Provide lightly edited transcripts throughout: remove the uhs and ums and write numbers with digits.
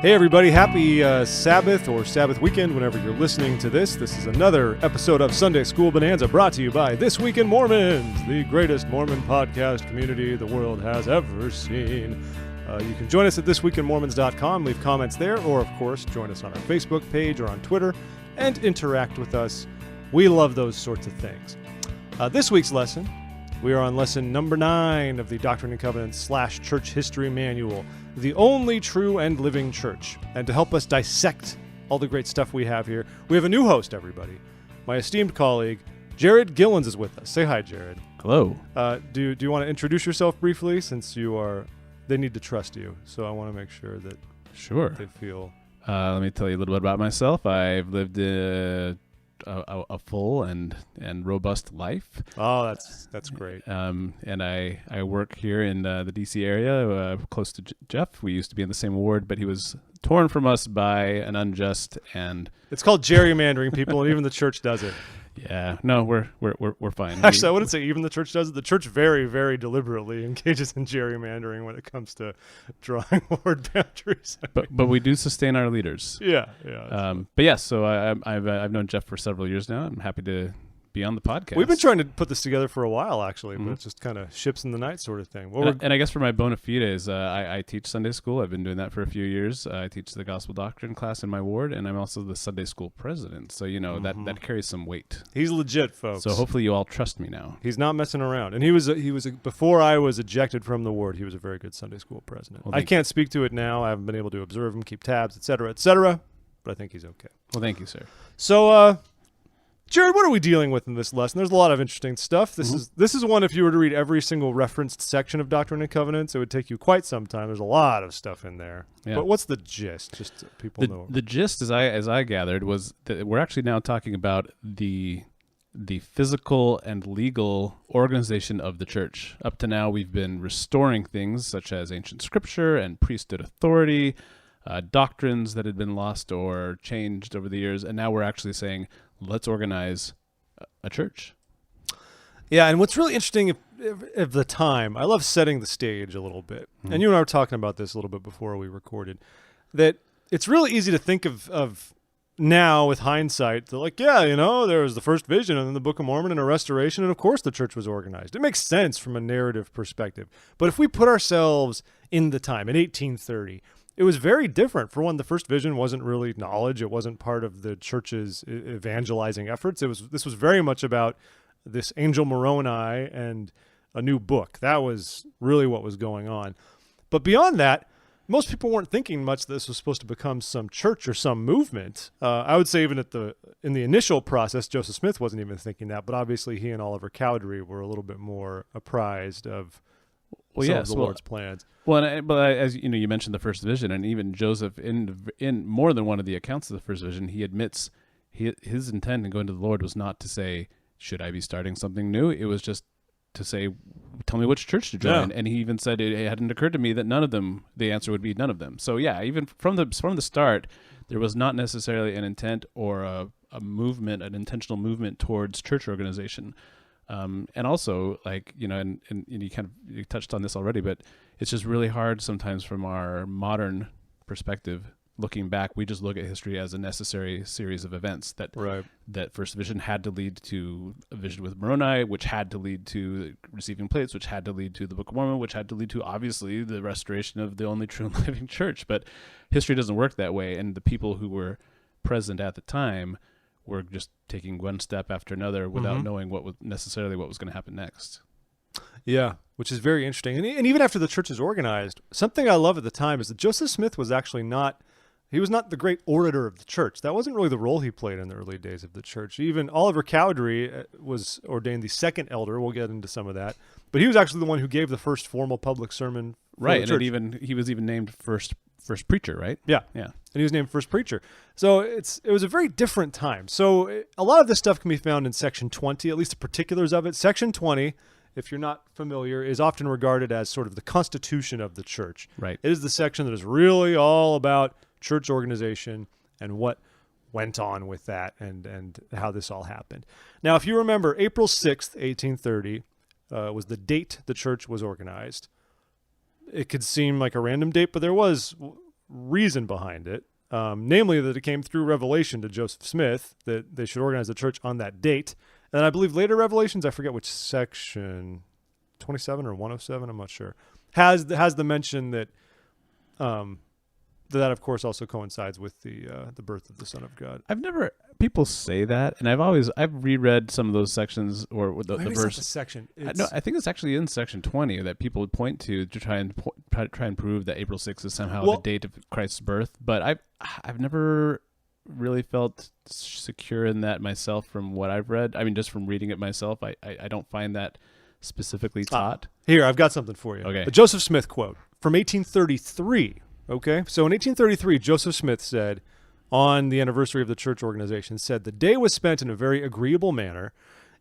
Hey everybody, happy Sabbath or Sabbath weekend whenever you're listening to this. This is another episode of Sunday School Bonanza brought to you by This Week in Mormons, the greatest Mormon podcast community the world has ever seen. You can join us at thisweekinmormons.com, leave comments there, or of course join us on our Facebook page or on Twitter and interact with us. We love those sorts of things. This week's lesson, we are on lesson number 9 of the Doctrine and Covenants / Church History Manual, the only true and living church. And to help us dissect all the great stuff we have here, we have a new host, everybody. My esteemed colleague, Jared Gillins, is with us. Say hi, Jared. Hello. Do you want to introduce yourself briefly, since they need to trust you, so I want to make sure that they feel... Let me tell you a little bit about myself. I've lived a full and robust life. Oh, that's great. And I work here in the D.C. area, close to Jeff. We used to be in the same ward, but he was torn from us by an unjust and... It's called gerrymandering, people, and even the church does it. Yeah, no, we're fine. Actually, I wouldn't say even the church does it. The church very, very deliberately engages in gerrymandering when it comes to drawing ward boundaries. But we do sustain our leaders. Yeah. But yes, so I've known Jeff for several years now. I'm happy to be on the podcast. We've been trying to put this together for a while, actually, but it's just kind of ships in the night sort of thing. And I guess for my bona fides, I teach Sunday school. I've been doing that for a few years. I teach the Gospel Doctrine class in my ward, and I'm also the Sunday school president. So, that carries some weight. He's legit, folks. So hopefully you all trust me now. He's not messing around. And he was before I was ejected from the ward, he was a very good Sunday school president. Well, I can't speak to it now. I haven't been able to observe him, keep tabs, et cetera, but I think he's okay. Well, thank you, sir. So, Jared, what are we dealing with in this lesson? There's a lot of interesting stuff. This is one, if you were to read every single referenced section of Doctrine and Covenants, it would take you quite some time. There's a lot of stuff in there. Yeah. But what's the gist? Just so people know. The gist, as I gathered, was that we're actually now talking about the physical and legal organization of the church. Up to now, we've been restoring things such as ancient scripture and priesthood authority, doctrines that had been lost or changed over the years, and now we're actually saying, let's organize a church. Yeah, and what's really interesting of the time, I love setting the stage a little bit, and you and I were talking about this a little bit before we recorded, that it's really easy to think of now with hindsight, that like, there was the first vision and then the Book of Mormon and a restoration, and of course the church was organized. It makes sense from a narrative perspective. But if we put ourselves in the time, in 1830, it was very different. For one, the first vision wasn't really knowledge. It wasn't part of the church's evangelizing efforts. This was very much about this angel Moroni and a new book. That was really what was going on. But beyond that, most people weren't thinking much that this was supposed to become some church or some movement. I would say even in the initial process, Joseph Smith wasn't even thinking that. But obviously he and Oliver Cowdery were a little bit more apprised of the Lord's plans. Well, but as you mentioned the first vision, and even Joseph, in more than one of the accounts of the first vision, he admits his intent in going to the Lord was not to say, should I be starting something new? It was just to say, tell me which church to join. Yeah. And he even said it hadn't occurred to me that none of them, the answer would be none of them. So yeah, even from the start, there was not necessarily an intent or a movement, an intentional movement towards church organization. And also, and you touched on this already, but it's just really hard sometimes from our modern perspective. Looking back, we just look at history as a necessary series of events that first vision had to lead to a vision with Moroni, which had to lead to receiving plates, which had to lead to the Book of Mormon, which had to lead to, obviously, the restoration of the only true and living church. But history doesn't work that way, and the people who were present at the time were just taking one step after another without knowing what was going to happen next. Yeah, which is very interesting. And even after the church is organized, something I love at the time is that Joseph Smith was actually not the great orator of the church. That wasn't really the role he played in the early days of the church. Even Oliver Cowdery was ordained the second elder. We'll get into some of that. But he was actually the one who gave the first formal public sermon for the church. And he was even named first preacher, right? Yeah. And he was named first preacher. So it was a very different time. So a lot of this stuff can be found in Section 20, at least the particulars of it. Section 20, if you're not familiar, is often regarded as sort of the constitution of the church. Right. It is the section that is really all about church organization and what went on with that and how this all happened. Now, if you remember, April 6th, 1830 was the date the church was organized. It could seem like a random date, but there was reason behind it, namely that it came through revelation to Joseph Smith that they should organize the church on that date. And I believe later revelations, I forget which section, 27 or 107, I'm not sure, has the mention that that of course also coincides with the birth of the Son of God. People say that, and I've reread some of those sections or the Maybe verse. it's not the section. No, I think it's actually in section 20 that people would point to try and prove that April 6th is somehow the date of Christ's birth. But I've never really felt secure in that myself from what I've read. I mean, just from reading it myself, I don't find that specifically taught. Here, I've got something for you. Okay. A Joseph Smith quote from 1833. Okay, so in 1833, Joseph Smith said, on the anniversary of the church organization, said, "The day was spent in a very agreeable manner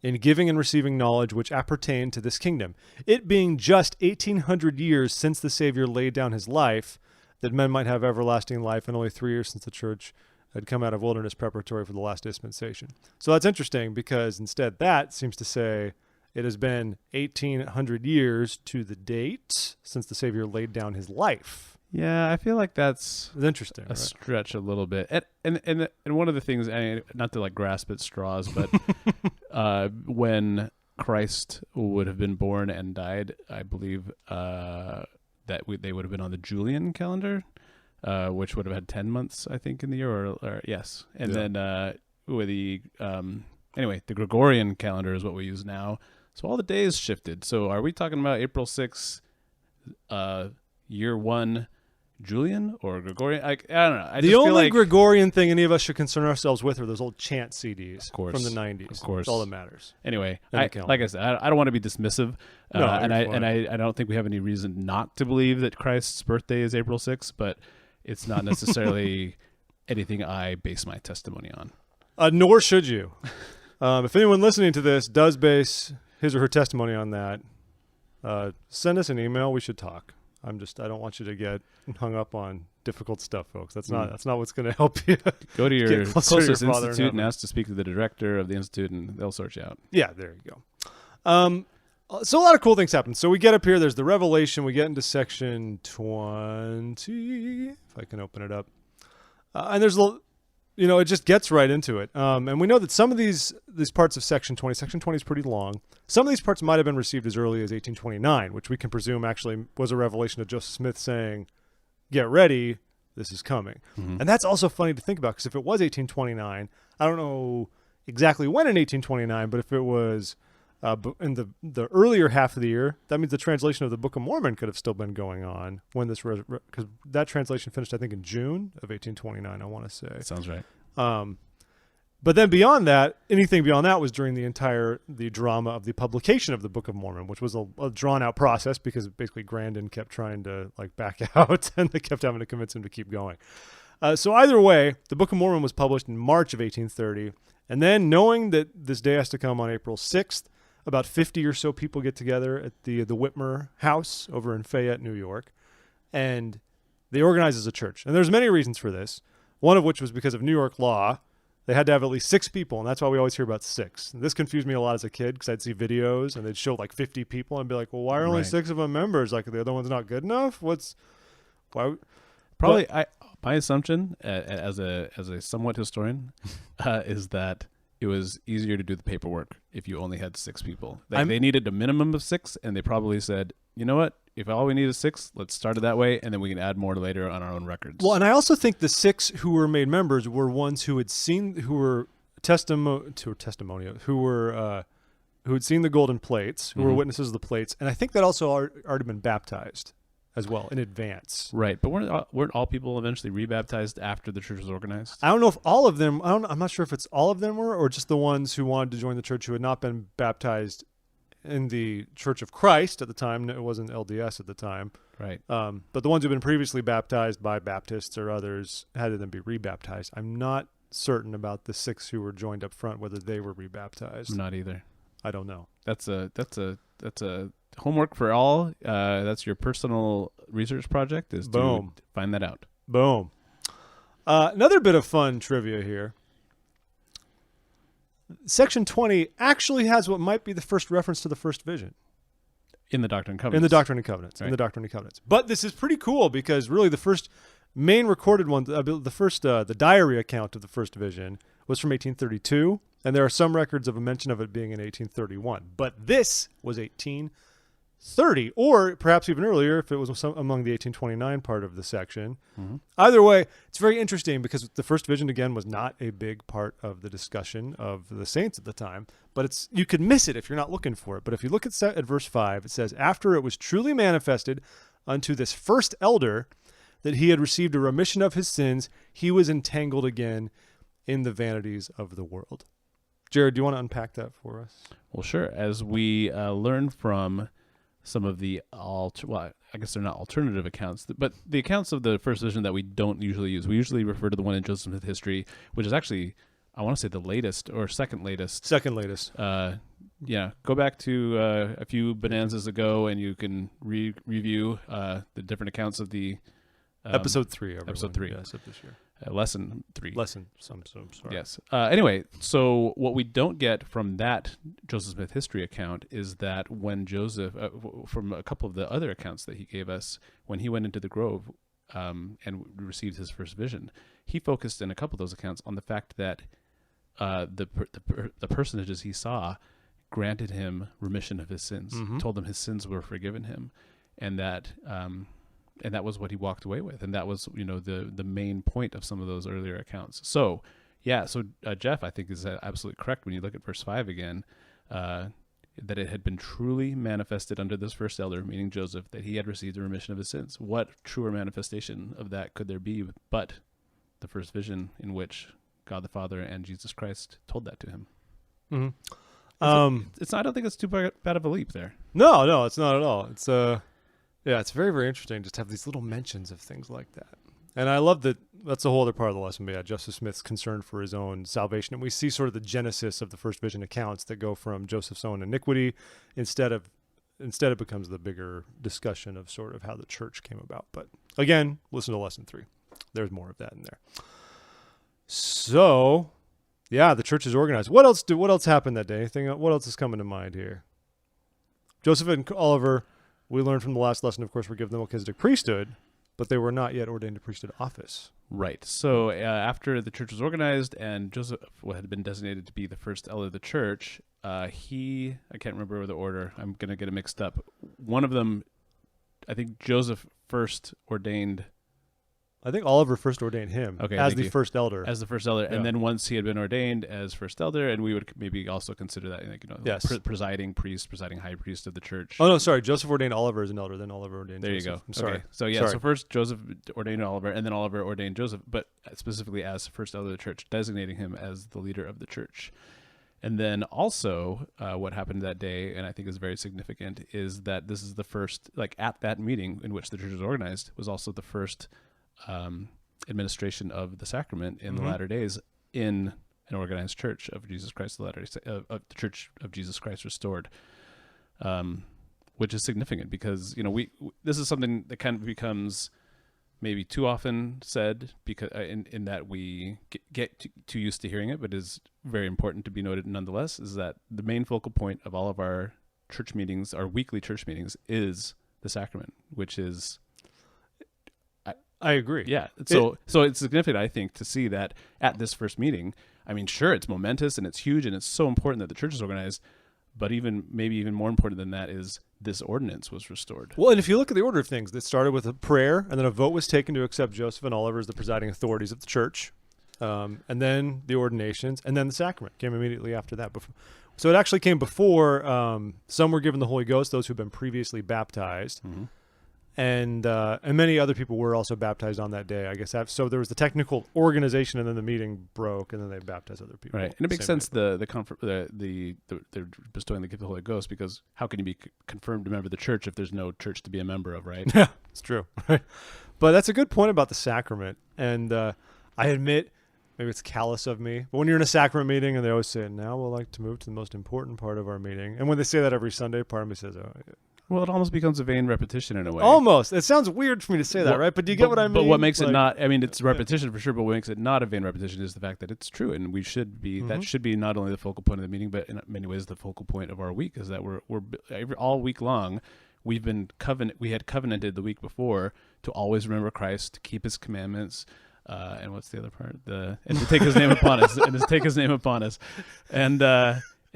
in giving and receiving knowledge which appertained to this kingdom. It being just 1800 years since the Savior laid down his life, that men might have everlasting life, and only 3 years since the church had come out of wilderness preparatory for the last dispensation." So that's interesting because instead that seems to say it has been 1800 years to the date since the Savior laid down his life. Yeah, I feel like that's interesting. A stretch a little bit. And one of the things, not to like grasp at straws, but when Christ would have been born and died, I believe they would have been on the Julian calendar, which would have had 10 months, I think, in the year. Or yes, and then with the anyway, the Gregorian calendar is what we use now. So all the days shifted. So are we talking about April 6th, year 1? Julian or Gregorian? I don't know. The only Gregorian thing any of us should concern ourselves with are those old chant CDs from the 90s. Of course. That's all that matters. Anyway, like I said, I don't want to be dismissive, and I don't think we have any reason not to believe that Christ's birthday is April 6th, but it's not necessarily anything I base my testimony on. Nor should you. If anyone listening to this does base his or her testimony on that, send us an email. We should talk. I don't want you to get hung up on difficult stuff, folks. That's not what's going to help you. Go to your closest to institute and ask to speak to the director of the institute, and they'll sort you out. Yeah, there you go. So a lot of cool things happen. So we get up here. There's the Revelation. We get into section 20, if I can open it up. And there's it just gets right into it. And we know that some of these parts of section 20 is pretty long. Some of these parts might have been received as early as 1829, which we can presume actually was a revelation of Joseph Smith saying, "Get ready, this is coming." Mm-hmm. And that's also funny to think about, because if it was 1829, I don't know exactly when in 1829, but if it was in the earlier half of the year, that means the translation of the Book of Mormon could have still been going on when this, because that translation finished, I think, in June of 1829, I want to say. Sounds right. But then beyond that, anything beyond that was during the drama of the publication of the Book of Mormon, which was a drawn-out process because basically Grandin kept trying to back out, and they kept having to convince him to keep going. So either way, the Book of Mormon was published in March of 1830, and then knowing that this day has to come on April 6th, about 50 or so people get together at the Whitmer House over in Fayette, New York, and they organize as a church. And there's many reasons for this, one of which was because of New York law. They had to have at least 6 people, and that's why we always hear about 6. And this confused me a lot as a kid, because I'd see videos, and they'd show 50 people, and be like, well, why are only 6 of them members? Like, the other one's not good enough? My assumption, as a somewhat historian, is that it was easier to do the paperwork if you only had 6 people. They needed a minimum of 6, and they probably said, you know what? If all we need is 6, let's start it that way, and then we can add more later on our own records. Well, and I also think the 6 who were made members were ones who had seen, who had seen the golden plates, who were witnesses of the plates, and I think that also already been baptized as well in advance. Right, but weren't all people eventually rebaptized after the church was organized? I don't know if all of them. I'm not sure if it's all of them were, or just the ones who wanted to join the church who had not been baptized in the Church of Christ at the time. It wasn't LDS at the time. Right. But the ones who've been previously baptized by Baptists or others had to then be rebaptized. I'm not certain about the 6 who were joined up front, whether they were rebaptized. Not either. I don't know. That's a homework for all. That's your personal research project, is to find that out. Boom. Another bit of fun trivia here. Section 20 actually has what might be the first reference to the first vision. In the Doctrine and Covenants. In the Doctrine and Covenants. Right. In the Doctrine and Covenants. But this is pretty cool, because really the first main recorded one, the diary account of the first vision was from 1832, and there are some records of a mention of it being in 1831. But this was 1830, or perhaps even earlier if it was among the 1829 part of the section. Mm-hmm. Either way, it's very interesting because the first vision, again, was not a big part of the discussion of the saints at the time, but you could miss it if you're not looking for it. But if you look at verse 5, it says, "After it was truly manifested unto this first elder that he had received a remission of his sins, he was entangled again in the vanities of the world." Jared, do you want to unpack that for us? Well, sure. As we learn from some of the I guess they're not alternative accounts, but the accounts of the first vision that we don't usually use. We usually refer to the one in Joseph Smith history, which is actually, I want to say, the latest or second latest. Second latest. Yeah, go back to a few bonanzas ago, and you can review the different accounts of the episode 3. Everyone. Episode 3. Yes, of this year. Lesson 3. I'm sorry. Yes. Anyway, so what we don't get from that Joseph Smith history account is that when Joseph, from a couple of the other accounts that he gave us, when he went into the grove and received his first vision, he focused in a couple of those accounts on the fact that the personages he saw granted him remission of his sins, told him his sins were forgiven him, and that was what he walked away with, and that was the main point of some of those earlier accounts. So Jeff, I think, is absolutely correct when you look at verse 5 again, that it had been truly manifested unto this first elder, meaning Joseph, that he had received a remission of his sins. What truer manifestation of that could there be but the first vision in which God the Father and Jesus Christ told that to him? Mm-hmm. It's not, I don't think it's too bad of a leap there. No, it's not at all. It's it's very, very interesting just to have these little mentions of things like that. And I love that that's a whole other part of the lesson. But yeah, Joseph Smith's concern for his own salvation. And we see sort of the genesis of the first vision accounts that go from Joseph's own iniquity instead it becomes the bigger discussion of sort of how the church came about. But again, listen to lesson 3. There's more of that in there. So, yeah, the church is organized. What else happened that day? What else is coming to mind here? Joseph and Oliver, we learned from the last lesson, of course, were given the Melchizedek priesthood, but they were not yet ordained to priesthood office. Right. So after the church was organized and Joseph had been designated to be the first elder of the church, I can't remember the order. I'm going to get it mixed up. One of them, I think Joseph first ordained. I think Oliver first ordained him as the first elder. As the first elder. Yeah. And then once he had been ordained as first elder, and we would maybe also consider that, yes. Presiding high priest of the church. Oh, no, sorry. Joseph ordained Oliver as an elder, then Oliver ordained There Joseph. You go. I'm sorry. Okay. So, yeah, so first Joseph ordained Oliver, and then Oliver ordained Joseph, but specifically as first elder of the church, designating him as the leader of the church. And then also what happened that day, and I think is very significant, is that this is the first, at that meeting in which the church was organized, was also the first administration of the sacrament in the latter days in an organized church of Jesus Christ, of the Church of Jesus Christ Restored, which is significant because this is something that kind of becomes maybe too often said because in that we get too used to hearing it, but is very important to be noted nonetheless. Is that the main focal point of all of our church meetings, our weekly church meetings, is the sacrament, which is. I agree. Yeah. So it's significant, I think, to see that at this first meeting. I mean, sure, it's momentous and it's huge and it's so important that the church is organized, but maybe even more important than that is this ordinance was restored. Well, and if you look at the order of things, it started with a prayer, and then a vote was taken to accept Joseph and Oliver as the presiding authorities of the church, and then the ordinations, and then the sacrament came immediately after that. So it actually came before some were given the Holy Ghost, those who had been previously baptized. Mm-hmm. And many other people were also baptized on that day, I guess. So there was the technical organization, and then the meeting broke, and then they baptized other people. Right, and it makes sense they're bestowing the gift of the Holy Ghost, because how can you be confirmed a member of the church if there's no church to be a member of, right? Yeah, it's true. Right, but that's a good point about the sacrament. And I admit, maybe it's callous of me, but when you're in a sacrament meeting and they always say, "Now we'll like to move to the most important part of our meeting," and when they say that every Sunday, part of me says, "Oh, Well, it almost becomes a vain repetition in a way. Almost. It sounds weird for me to say that, right? But do you get what I mean? But what makes it Like, not? I mean, it's repetition for sure. But what makes it not a vain repetition is the fact that it's true, and we should be. That should be not only the focal point of the meeting, but in many ways the focal point of our week. Is that we're all week long. We had covenanted the week before to always remember Christ, to keep His commandments, and what's the other part? And to take His name upon us, and to take His name upon us, and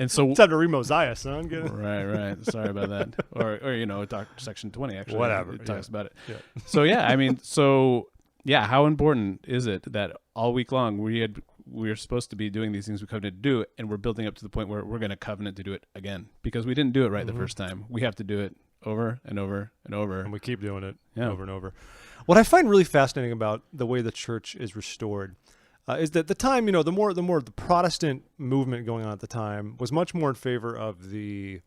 so it's time to read Mosiah, son. Get it? right. Sorry about that. Or section 20 actually. Whatever. It talks about it. Yeah. So how important is it that all week long we're supposed to be doing these things we covenanted to do, and we're building up to the point where we're going to covenant to do it again because we didn't do it right the first time. We have to do it over and over and over. And we keep doing it over and over. What I find really fascinating about the way the church is restored is that the time, the more the Protestant movement going on at the time was much more in favor of the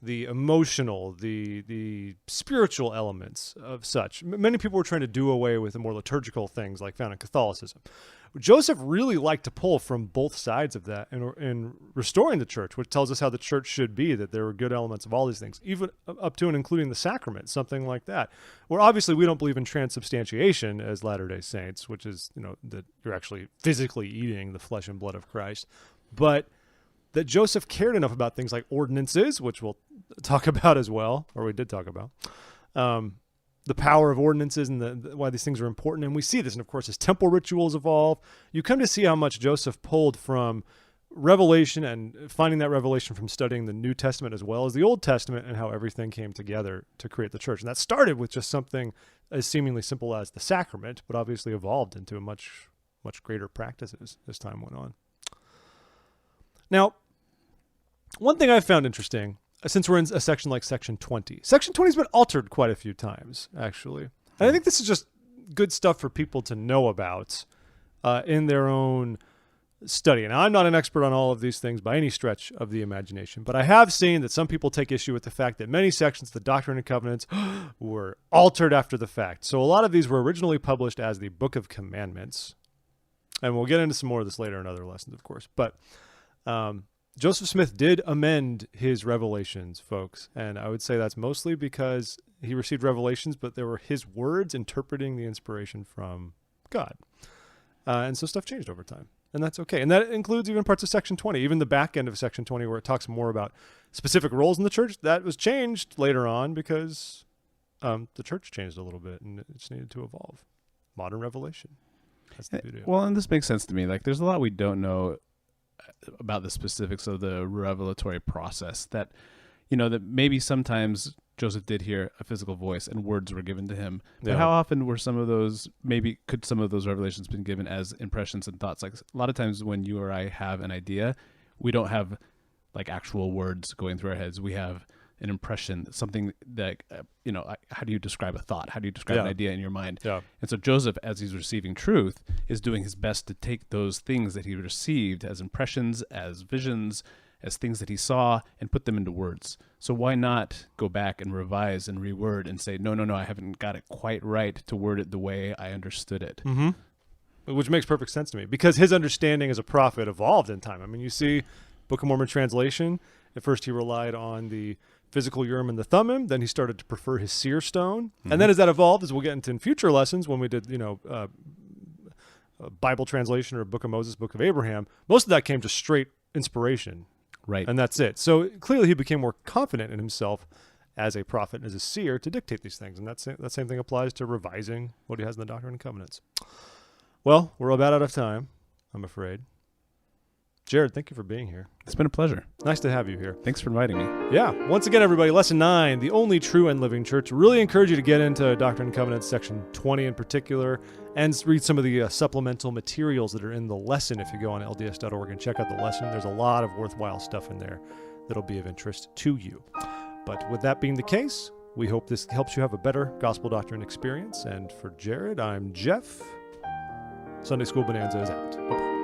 emotional, the spiritual elements of such. Many people were trying to do away with the more liturgical things like found in Catholicism. Joseph really liked to pull from both sides of that in restoring the church, which tells us how the church should be, that there were good elements of all these things, even up to and including the sacrament, something like that. Where obviously we don't believe in transubstantiation as Latter-day Saints, which is, that you're actually physically eating the flesh and blood of Christ. But that Joseph cared enough about things like ordinances, which we'll talk about as well, or we did talk about, the power of ordinances and why these things are important. And we see this, and of course, as temple rituals evolve, you come to see how much Joseph pulled from Revelation and finding that revelation from studying the New Testament as well as the Old Testament, and how everything came together to create the church. And that started with just something as seemingly simple as the sacrament, but obviously evolved into much, much greater practices as time went on. Now, one thing I found interesting, since we're in a section like section 20, section 20 has been altered quite a few times, actually. And I think this is just good stuff for people to know about in their own study. And I'm not an expert on all of these things by any stretch of the imagination, but I have seen that some people take issue with the fact that many sections of the Doctrine and Covenants were altered after the fact. So a lot of these were originally published as the Book of Commandments. And we'll get into some more of this later in other lessons, of course. But Joseph Smith did amend his revelations, folks, and I would say that's mostly because he received revelations, but they were his words interpreting the inspiration from God. And so stuff changed over time, and that's okay. And that includes even parts of Section 20, even the back end of Section 20, where it talks more about specific roles in the church. That was changed later on because the church changed a little bit, and it just needed to evolve. Modern revelation. That's the beauty of it. Well, and this makes sense to me. Like, there's a lot we don't know about the specifics of the revelatory process that maybe sometimes Joseph did hear a physical voice and words were given to him. But how often were some of those revelations been given as impressions and thoughts? Like a lot of times when you or I have an idea, we don't have like actual words going through our heads. We have an impression, something that, how do you describe a thought? How do you describe an idea in your mind? Yeah. And so Joseph, as he's receiving truth, is doing his best to take those things that he received as impressions, as visions, as things that he saw, and put them into words. So why not go back and revise and reword and say, no, I haven't got it quite right to word it the way I understood it. Mm-hmm. Which makes perfect sense to me, because his understanding as a prophet evolved in time. I mean, you see Book of Mormon translation. At first he relied on the physical Urim and the Thummim. Then he started to prefer his seer stone. Mm-hmm. And then as that evolved, as we'll get into in future lessons, when we did, Bible translation or Book of Moses, Book of Abraham, most of that came to straight inspiration. Right. And that's it. So clearly he became more confident in himself as a prophet and as a seer to dictate these things. And that same thing applies to revising what he has in the Doctrine and Covenants. Well, we're about out of time, I'm afraid. Jared, thank you for being here. It's been a pleasure. Nice to have you here. Thanks for inviting me. Yeah. Once again, everybody, Lesson 9, the only true and living church. Really encourage you to get into Doctrine and Covenants, Section 20 in particular, and read some of the supplemental materials that are in the lesson if you go on lds.org and check out the lesson. There's a lot of worthwhile stuff in there that'll be of interest to you. But with that being the case, we hope this helps you have a better gospel doctrine experience. And for Jared, I'm Jeff. Sunday School Bonanza is out. Bye-bye.